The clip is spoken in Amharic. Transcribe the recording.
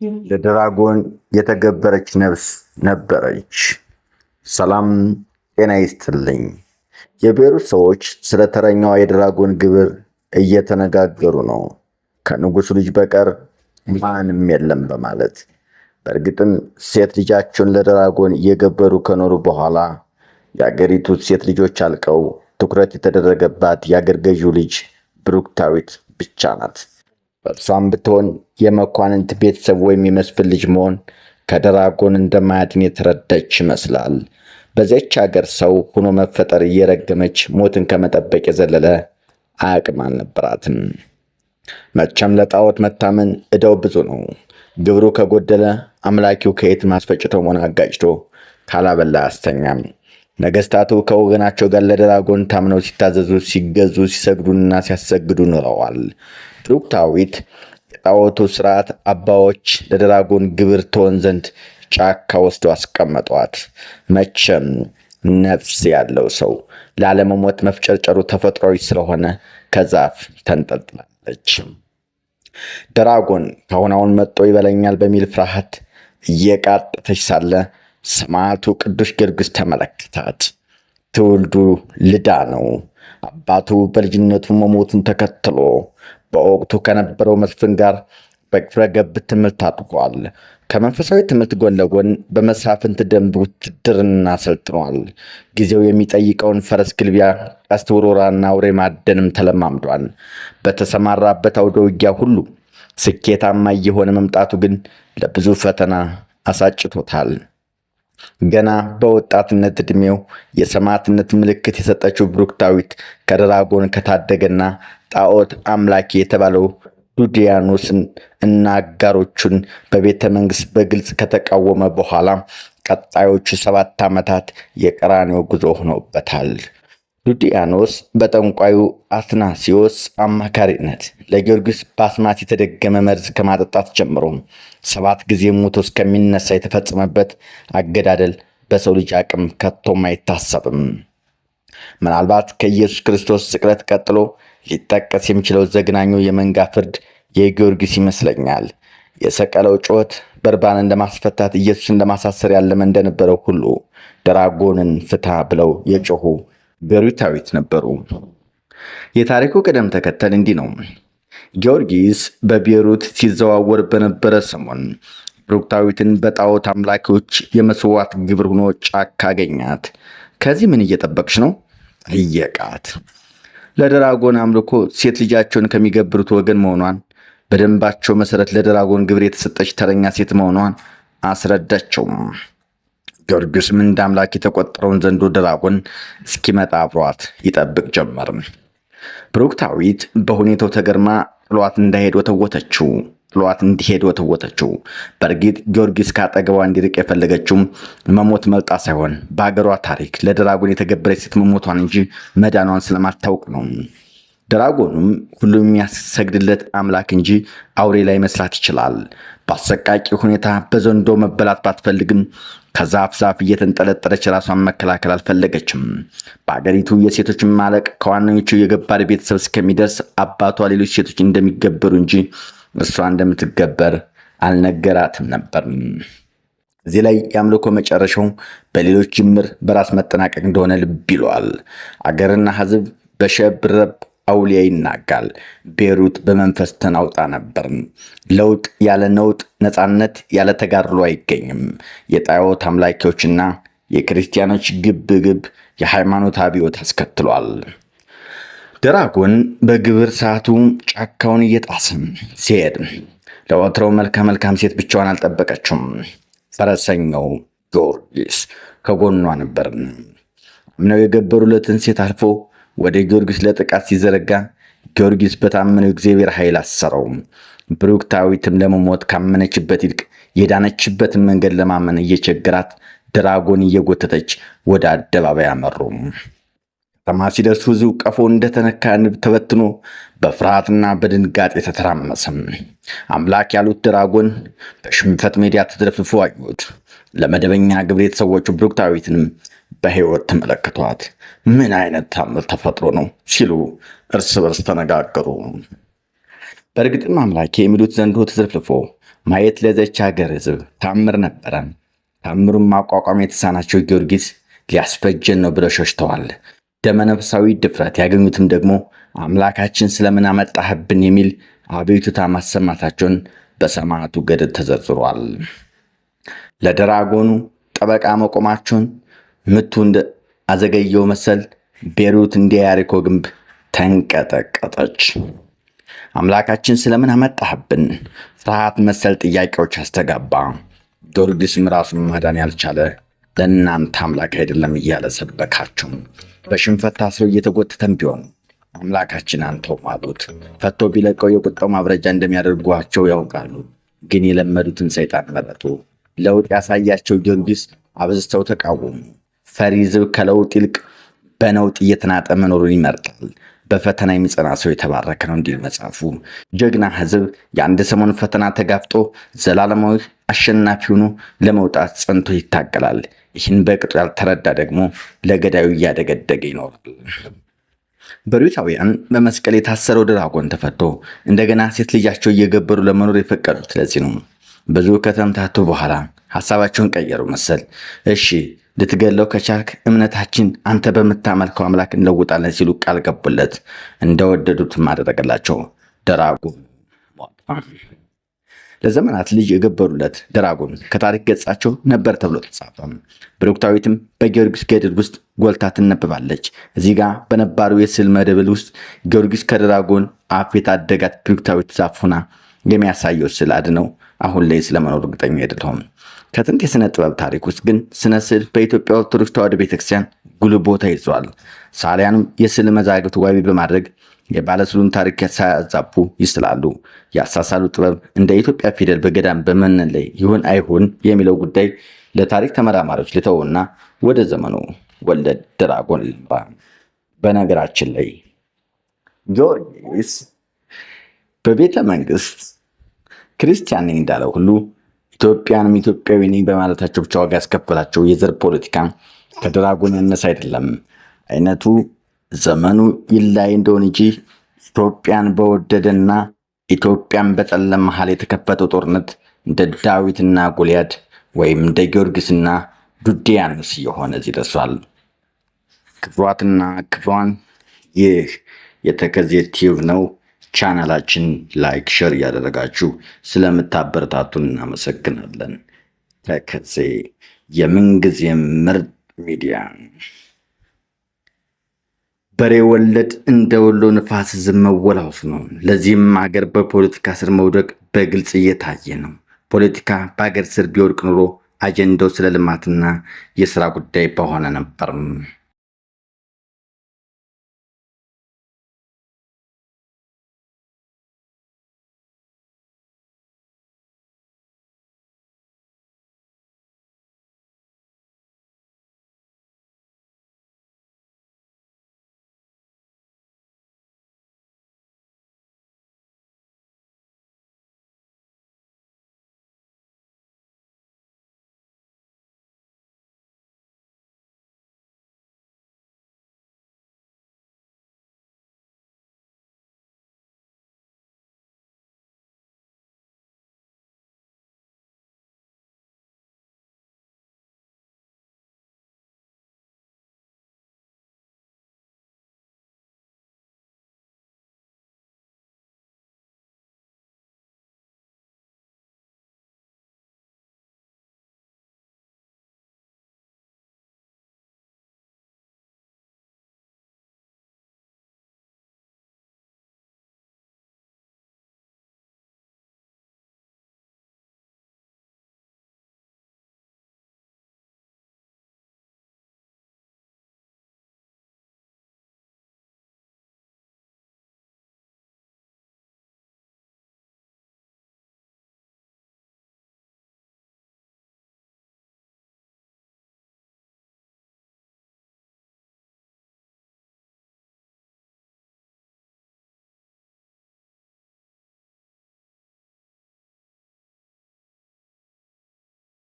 ለድራጎን የተገበረች ነፍስ ነበረች። ሰላም ጤና ይስጥልኝ። የቤሩት ሰዎች ስለ ተረኛዋ የድራጎን ግብር እየተነጋገሩ ነው። ከንጉሱ ልጅ በቀር ማንም የለም በማለት በእርግጥም ሴት ልጃቸውን ለድራጎን እየገበሩ ከኖሩ በኋላ የአገሪቱ ሴት ልጆች አልቀው ትኩረት የተደረገባት የአገር ገዢው ልጅ ብሩክታዊት ብቻ ናት። በእርሷም ብትሆን የመኳንንት ቤተሰብ ወይም የመስፍን ልጅ መሆን ከድራጎን እንደማያድን የተረዳች ይመስላል። በዚያች ሀገር ሰው ሆኖ መፈጠር እየረገመች ሞትን ከመጠበቅ የዘለለ አቅም አልነበራትም። መቼም ለጣዖት መታመን ዕዳው ብዙ ነው። ግብሩ ከጎደለ አምላኪው ከየት ማስፈጭተው መሆን አጋጭቶ ካላበላ አስተኛም። ነገስታቱ ከወገናቸው ጋር ለድራጎን ታምነው ሲታዘዙ፣ ሲገዙ፣ ሲሰግዱና ሲያሰግዱ ኖረዋል። ብሩክታዊት የጣዖቱ ስርዓት አባዎች ለድራጎን ግብር ትሆን ዘንድ ጫካ ወስደው አስቀመጧት። መቼም ነፍስ ያለው ሰው ላለመሞት መፍጨርጨሩ ተፈጥሯዊ ስለሆነ ከዛፍ ተንጠልጥላለች። ድራጎን ከአሁን መጥቶ ይበለኛል በሚል ፍርሃት እየቃጠተች ሳለ ሰማዕቱ ቅዱስ ጊዮርጊስ ተመለከታት። ትውልዱ ልዳ ነው። አባቱ በልጅነቱ መሞቱን ተከትሎ በወቅቱ ከነበረው መስፍን ጋር በግብረ ገብ ትምህርት አድርጓል። ከመንፈሳዊ ትምህርት ጎን ለጎን በመሳፍንት ደንብ ውትድርና ሰልጥኗል። ጊዜው የሚጠይቀውን ፈረስ ግልቢያ፣ ቀስት ውርወራና አውሬ ማደንም ተለማምዷል። በተሰማራበት አውደ ውጊያ ሁሉ ስኬታማ እየሆነ መምጣቱ ግን ለብዙ ፈተና አሳጭቶታል። ገና በወጣትነት ዕድሜው የሰማዕትነት ምልክት የሰጠችው ብሩክታዊት ከድራጎን ከታደገና ጣዖት አምላኪ የተባለው ዱዲያኖስን እና አጋሮቹን በቤተ መንግሥት በግልጽ ከተቃወመ በኋላ ቀጣዮቹ 7 ዓመታት የቀራንዮ ጉዞ ሆኖበታል። ዱዲያኖስ በጠንቋዩ አትናሲዮስ አማካሪነት ለጊዮርጊስ በአስማት የተደገመ መርዝ ከማጠጣት ጀምሮ 7 ጊዜ ሞቶ እስከሚነሳ የተፈጸመበት አገዳደል በሰው ልጅ አቅም ከቶም አይታሰብም። ምናልባት ከኢየሱስ ክርስቶስ ስቅለት ቀጥሎ ሊጠቀስ የሚችለው ዘግናኙ የመንጋ ፍርድ የጊዮርጊስ ይመስለኛል። የሰቀለው ጩኸት በርባንን ለማስፈታት ኢየሱስን ለማሳሰር ያለመ እንደነበረው ሁሉ ድራጎንን ፍታ ብለው የጮኹ ቤሩታዊት ነበሩ። የታሪኩ ቅደም ተከተል እንዲህ ነው። ጊዮርጊስ በቤሩት ሲዘዋወር በነበረ ሰሞን ብሩክታዊትን በጣዖት አምላኪዎች የመስዋዕት ግብር ሆኖ ጫካ አገኛት። ከዚህ ምን እየጠበቅሽ ነው ጠየቃት። ለድራጎን አምልኮ ሴት ልጃቸውን ከሚገብሩት ወገን መሆኗን፣ በደንባቸው መሰረት ለድራጎን ግብር የተሰጠች ተረኛ ሴት መሆኗን አስረዳቸው። ጊዮርጊስም እንደ አምላክ የተቆጠረውን ዘንዶ ድራጎን እስኪመጣ አብሯት ይጠብቅ ጀመር። ብሩክታዊት በሁኔታው ተገርማ ጥሏት እንዲሄድ ወተወተችው። በእርግጥ ጊዮርጊስ ካጠገቧ እንዲርቅ የፈለገችው መሞት መልጣ ሳይሆን በሀገሯ ታሪክ ለድራጎን የተገበረች ሴት መሞቷን እንጂ መዳኗን ስለማታውቅ ነው። ድራጎኑም ሁሉም የሚያሰግድለት አምላክ እንጂ አውሬ ላይ መስራት ይችላል። በአሰቃቂ ሁኔታ በዘንዶ መበላት ባትፈልግም ከዛፍ ዛፍ እየተንጠለጠለች ራሷን መከላከል አልፈለገችም። በአገሪቱ የሴቶች ማለቅ ከዋነኞቹ የገባር ቤተሰብ እስከሚደርስ አባቷ ሌሎች ሴቶች እንደሚገበሩ እንጂ እሷ እንደምትገበር አልነገራትም ነበር። እዚህ ላይ የአምልኮ መጨረሻው በሌሎች ጅምር በራስ መጠናቀቅ እንደሆነ ልብ ይሏል። አገርና ሕዝብ በሸብረብ አውሊያ ይናጋል። ቤሩት በመንፈስ ተናውጣ ነበር። ለውጥ ያለ ነውጥ፣ ነፃነት ያለ ተጋድሎ አይገኝም። የጣዖት አምላኪዎችና የክርስቲያኖች ግብግብ የሃይማኖት አብዮት አስከትሏል። ድራጎን በግብር ሰዓቱ ጫካውን እየጣሰም ሲሄድ ለወትሮው መልካም ሴት ብቻዋን አልጠበቀችም። ፈረሰኛው ጊዮርጊስ ከጎኗ ነበር። አምነው የገበሩለትን ሴት አልፎ ወደ ጊዮርጊስ ለጥቃት ሲዘረጋ ጊዮርጊስ በታመነው እግዚአብሔር ኃይል አሰረው። ብሩክታዊትም ለመሞት ካመነችበት ይልቅ የዳነችበትን መንገድ ለማመን እየቸገራት ድራጎን እየጎተተች ወደ አደባባይ አመሩ። ከተማ ሲደርሱ ሕዝቡ ቀፎ እንደተነካ ንብ ተበትኖ በፍርሃትና በድንጋጤ ተተራመሰም። አምላክ ያሉት ድራጎን በሽንፈት ሜዳ ተደፍፎ አዩት። ለመደበኛ ግብር የተሰወችው ብሩክታዊትንም በሕይወት ተመለከቷት። ምን አይነት ታምር ተፈጥሮ ነው ሲሉ እርስ በርስ ተነጋገሩ። በእርግጥም አምላኬ የሚሉት ዘንዶ ተዘፍልፎ ማየት ለዘች ሀገር ሕዝብ ታምር ነበረ። ታምሩን ማቋቋም የተሳናቸው ጊዮርጊስ ሊያስፈጀን ነው ብለው ሸሽተዋል። ደመነፍሳዊ ድፍረት ያገኙትም ደግሞ አምላካችን ስለምን አመጣህብን የሚል አቤቱታ ማሰማታቸውን በሰማዕቱ ገድል ተዘርዝሯል። ለድራጎኑ ጠበቃ መቆማቸውን ምቱ እንደ አዘገየው መሰል ቤሩት እንደ ኢያሪኮ ግንብ ተንቀጠቀጠች። አምላካችን ስለምን አመጣህብን? ፍርሃት መሰል ጥያቄዎች አስተጋባ። ጊዮርጊስም ራሱን ማዳን ያልቻለ ለእናንተ አምላክ አይደለም እያለ ሰበካቸው። በሽንፈት ታስረው እየተጎተተም ቢሆን አምላካችን አንተውም አሉት። ፈቶ ቢለቀው የቁጣው ማብረጃ እንደሚያደርጓቸው ያውቃሉ። ግን የለመዱትን ሰይጣን መረጡ። ለውጥ ያሳያቸው ጊዮርጊስ አብዝተው ተቃወሙ። ፈሪ ሕዝብ ከለውጥ ይልቅ በነውጥ እየተናጠ መኖሩን ይመርጣል። በፈተና የሚጸና ሰው የተባረከ ነው እንዲል መጽሐፉ። ጀግና ሕዝብ የአንድ ሰሞን ፈተና ተጋፍጦ ዘላለማዊ አሸናፊ ሆኖ ለመውጣት ጸንቶ ይታገላል። ይህን በቅጡ ያልተረዳ ደግሞ ለገዳዩ እያደገደገ ይኖራል። በሩታውያን በመስቀል የታሰረው ድራጎን ተፈቶ እንደገና ሴት ልጃቸው እየገበሩ ለመኖር የፈቀዱት ለዚህ ነው። ብዙ ከተምታቱ በኋላ ሐሳባቸውን ቀየሩ መሰል። እሺ ልትገለው ከቻልክ እምነታችን አንተ በምታመልከው አምላክ እንለውጣለን ሲሉ ቃል ገቡለት። እንደወደዱትም አደረገላቸው። ድራጎን ለዘመናት ልጅ የገበሩለት ድራጎን ከታሪክ ገጻቸው ነበር ተብሎ ተጻፈ። ብሩክታዊትም በጊዮርጊስ ገድል ውስጥ ጎልታ ትነበባለች። እዚህ ጋር በነባሩ የስዕል መደብል ውስጥ ጊዮርጊስ ከድራጎን አፍ የታደጋት ብሩክታዊት ዛፍ ሆና የሚያሳየው ስዕል አድነው አሁን ላይ ስለመኖር እርግጠኛ አይደለሁም። ከጥንት የሥነ ጥበብ ታሪክ ውስጥ ግን ስነ ስዕል በኢትዮጵያ ኦርቶዶክስ ተዋሕዶ ቤተክርስቲያን ጉልህ ቦታ ይዟል። ሳሊያኑም የስዕል መዛግብት ዋቢ በማድረግ የባለስዕሉን ታሪክ ሳያዛቡ ይስላሉ። የአሳሳሉ ጥበብ እንደ ኢትዮጵያ ፊደል በገዳም በመነን ላይ ይሁን አይሁን የሚለው ጉዳይ ለታሪክ ተመራማሪዎች ልተውና ወደ ዘመኑ ወልደ ድራጎን ልምባ። በነገራችን ላይ ጊዮርጊስ በቤተ መንግስት ክርስቲያን ነኝ እንዳለው ሁሉ ኢትዮጵያንም ኢትዮጵያዊ ነኝ በማለታቸው ብቻ ዋጋ ያስከፈላቸው የዘር ፖለቲካ ከድራጎን ያነሰ አይደለም። አይነቱ ዘመኑ ይላይ እንደሆን እንጂ ኢትዮጵያን በወደደና ኢትዮጵያን በጠለ መሃል የተከፈተው ጦርነት እንደ ዳዊትና ጎልያድ ወይም እንደ ጊዮርጊስና ዱድያኖስ የሆነ እዚህ ደርሷል። ክፍሯትና ክፍሯን ይህ የተከዜ ቲዩብ ነው። ቻናላችን ላይክ ሼር እያደረጋችሁ ስለምታበረታቱን እናመሰግናለን። ተከዜ የምንጊዜ ምርጥ ሚዲያ። በሬ ወለድ እንደ ወሎ ንፋስ ዝም መወላወስ ነው። ለዚህም ሀገር በፖለቲካ ስር መውደቅ በግልጽ እየታየ ነው። ፖለቲካ በሀገር ስር ቢወድቅ ኑሮ አጀንዳው ስለ ልማትና የስራ ጉዳይ በሆነ ነበር።